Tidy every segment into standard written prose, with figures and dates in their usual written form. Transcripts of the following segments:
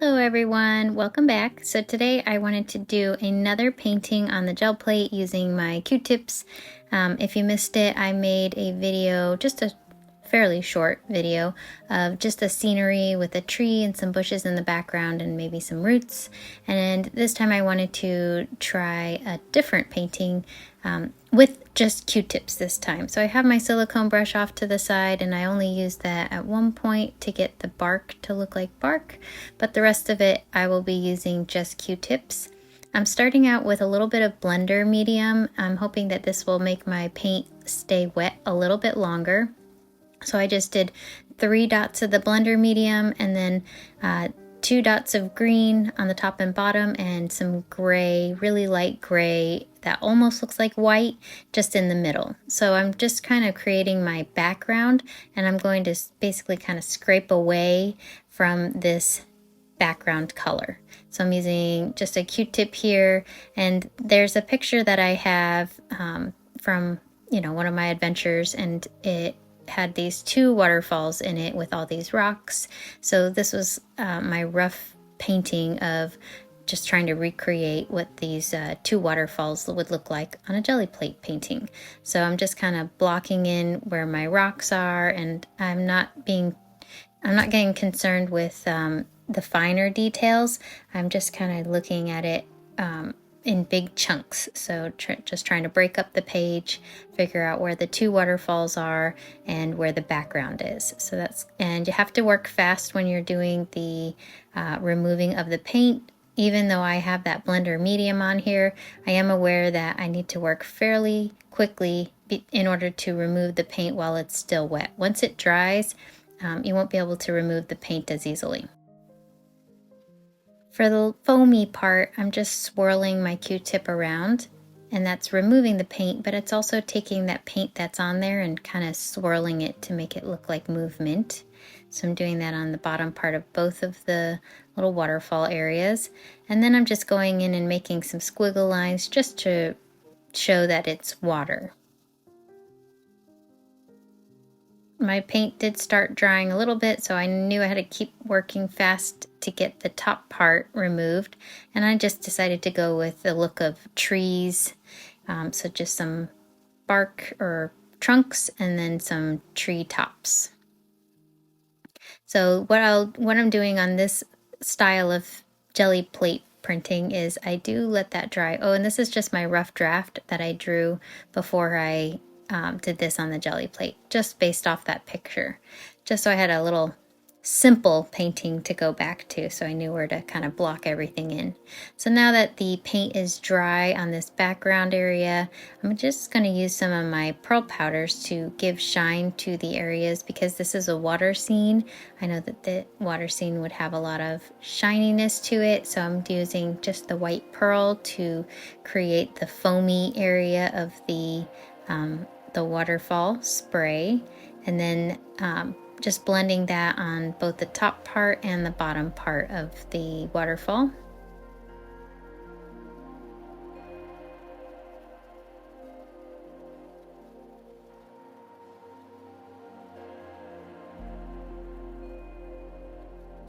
Hello everyone, welcome back. So today I wanted to do another painting on the gel plate using my Q-tips. If you missed it, I made a video, just a fairly short video of just a scenery with a tree and some bushes in the background and maybe some roots. And this time I wanted to try a different painting with just Q-tips this time. So I have my silicone brush off to the side and I only used that at one point to get the bark to look like bark, but the rest of it I will be using just Q-tips. I'm starting out with a little bit of blender medium. I'm hoping that this will make my paint stay wet a little bit longer. So I just did 3 dots of the blender medium and then 2 dots of green on the top and bottom and some gray, really light gray that almost looks like white just in the middle. So I'm just kind of creating my background and I'm going to basically kind of scrape away from this background color. So I'm using just a Q-tip here, and there's a picture that I have from one of my adventures, and it had these 2 waterfalls in it with all these rocks. So this was my rough painting of just trying to recreate what these 2 waterfalls would look like on a jelly plate painting. So I'm just kind of blocking in where my rocks are, and I'm not getting concerned with the finer details. I'm just kind of looking at it in big chunks. So just trying to break up the page, figure out where the 2 waterfalls are and where the background is. And you have to work fast when you're doing the removing of the paint. Even though I have that blender medium on here, I am aware that I need to work fairly quickly in order to remove the paint while it's still wet. Once it dries, you won't be able to remove the paint as easily. For the foamy part, I'm just swirling my Q-tip around, and that's removing the paint, but it's also taking that paint that's on there and kind of swirling it to make it look like movement. So I'm doing that on the bottom part of both of the little waterfall areas. And then I'm just going in and making some squiggle lines just to show that it's water. My paint did start drying a little bit, so I knew I had to keep working fast to get the top part removed, and I just decided to go with the look of trees, so just some bark or trunks and then some tree tops. So what I'm doing on this style of jelly plate printing is I do let that dry. Oh, and this is just my rough draft that I drew before I did this on the jelly plate, just based off that picture, just so I had a little simple painting to go back to, so I knew where to kind of block everything in. So now that the paint is dry on this background area, I'm just going to use some of my pearl powders to give shine to the areas, because this is a water scene. I know that the water scene would have a lot of shininess to it, so I'm using just the white pearl to create the foamy area of the waterfall spray, and then just blending that on both the top part and the bottom part of the waterfall.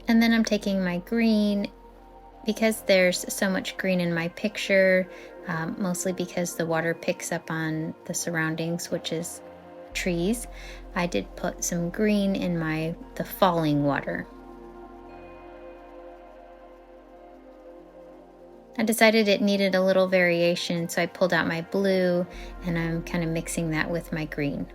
And then I'm taking my green, because there's so much green in my picture, mostly because the water picks up on the surroundings, which is trees. I did put some green in the falling water. I decided it needed a little variation, so I pulled out my blue and I'm kind of mixing that with my green.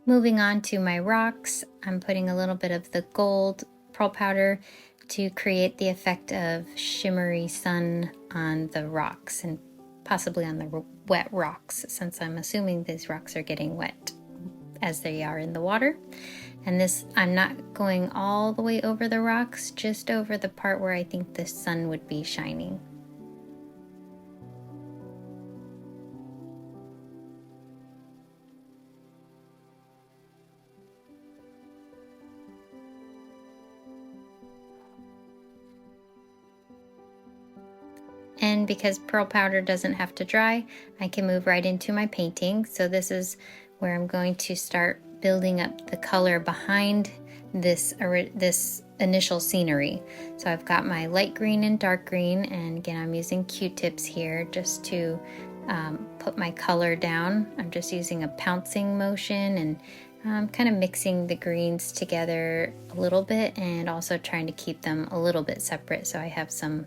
Moving on to my rocks, I'm putting a little bit of the gold pearl powder to create the effect of shimmery sun on the rocks and possibly on the wet rocks, since I'm assuming these rocks are getting wet as they are in the water. And this, I'm not going all the way over the rocks, just over the part where I think the sun would be shining. And because pearl powder doesn't have to dry, I can move right into my painting. So this is where I'm going to start building up the color behind this initial scenery. So I've got my light green and dark green, and again I'm using Q-tips here just to put my color down. I'm just using a pouncing motion and kind of mixing the greens together a little bit and also trying to keep them a little bit separate so I have some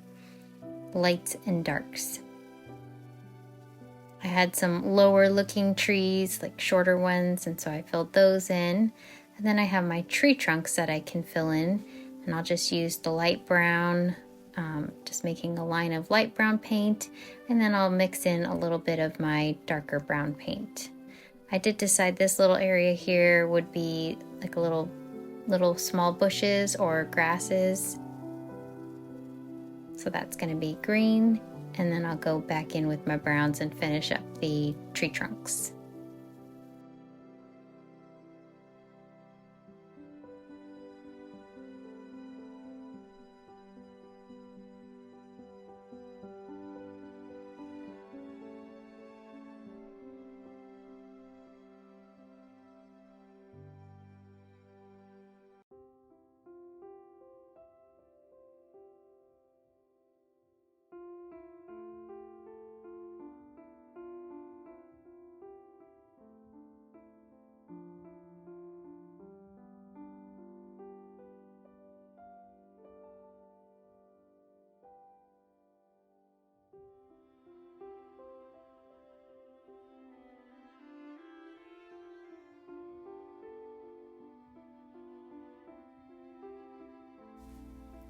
lights and darks. I had some lower looking trees, like shorter ones, and so I filled those in. And then I have my tree trunks that I can fill in, and I'll just use the light brown, just making a line of light brown paint, and then I'll mix in a little bit of my darker brown paint. I did decide this little area here would be like a little small bushes or grasses. So that's going to be green, and then I'll go back in with my browns and finish up the tree trunks.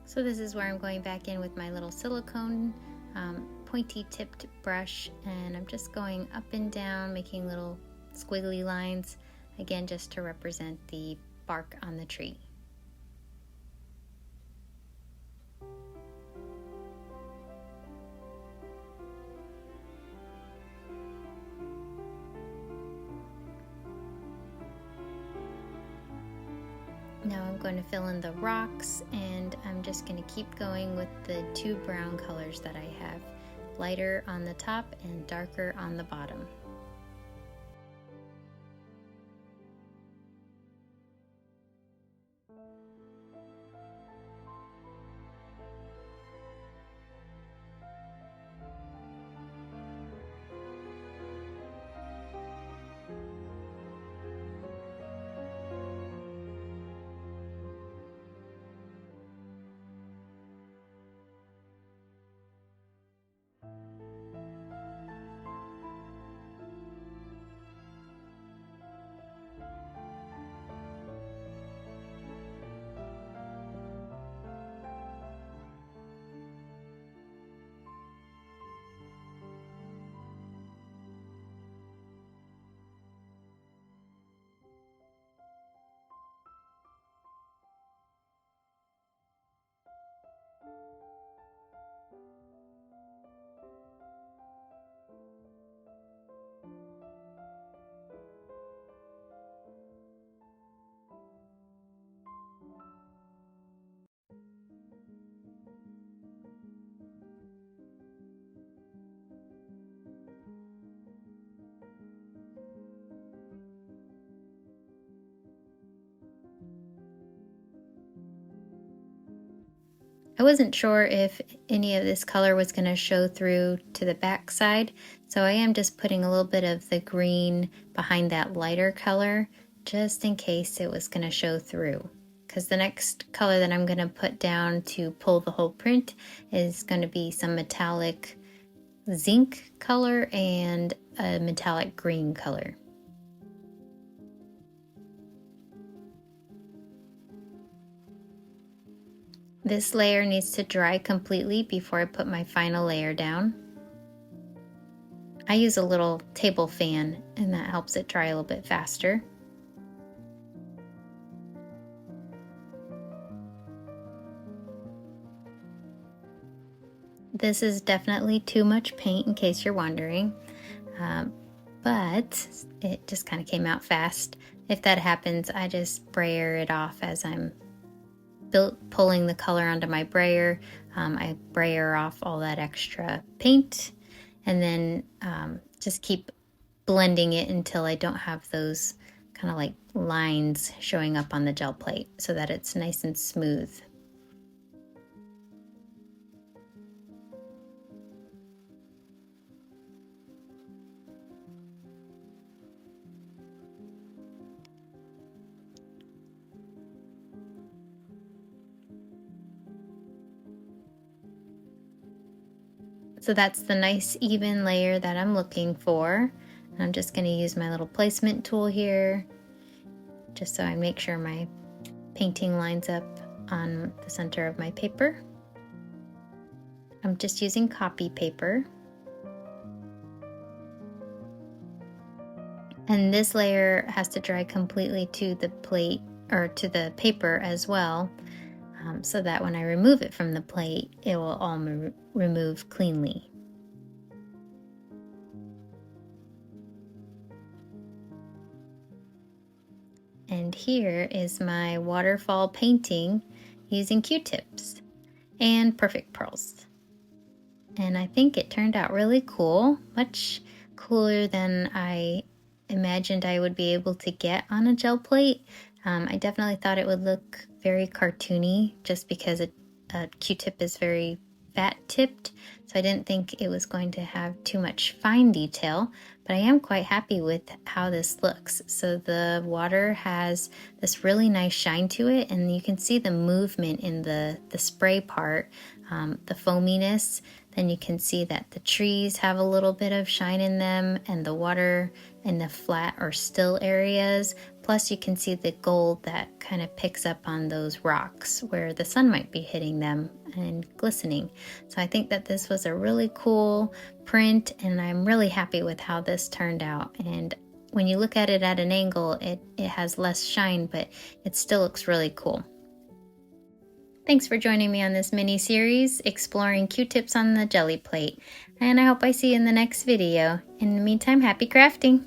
So this is where I'm going back in with my little silicone pointy tipped brush, and I'm just going up and down, making little squiggly lines, again just to represent the bark on the tree. Now I'm going to fill in the rocks, and I'm just going to keep going with the two brown colors that I have, lighter on the top and darker on the bottom. I wasn't sure if any of this color was going to show through to the back side, so I am just putting a little bit of the green behind that lighter color just in case it was going to show through. Because the next color that I'm going to put down to pull the whole print is going to be some metallic zinc color and a metallic green color. This layer needs to dry completely before I put my final layer down. I use a little table fan and that helps it dry a little bit faster. This is definitely too much paint in case you're wondering, but it just kind of came out fast. If that happens, I just brayer it off as I'm pulling the color onto my brayer. I brayer off all that extra paint and then just keep blending it until I don't have those kind of like lines showing up on the gel plate so that it's nice and smooth. So that's the nice even layer that I'm looking for. And I'm just going to use my little placement tool here just so I make sure my painting lines up on the center of my paper. I'm just using copy paper. And this layer has to dry completely to the plate or to the paper as well, so that when I remove it from the plate, it will all remove cleanly. And here is my waterfall painting using Q-tips and perfect pearls. And I think it turned out really cool, much cooler than I imagined I would be able to get on a gel plate. I definitely thought it would look very cartoony just because a Q-tip is very fat tipped, so I didn't think it was going to have too much fine detail, but I am quite happy with how this looks. So the water has this really nice shine to it, and you can see the movement in the spray part, the foaminess. Then you can see that the trees have a little bit of shine in them and the water in the flat or still areas. Plus you can see the gold that kind of picks up on those rocks where the sun might be hitting them and glistening. So I think that this was a really cool print and I'm really happy with how this turned out. And when you look at it at an angle, it has less shine, but it still looks really cool. Thanks for joining me on this mini series exploring Q-tips on the Gelli plate, and I hope I see you in the next video. In the meantime, happy crafting!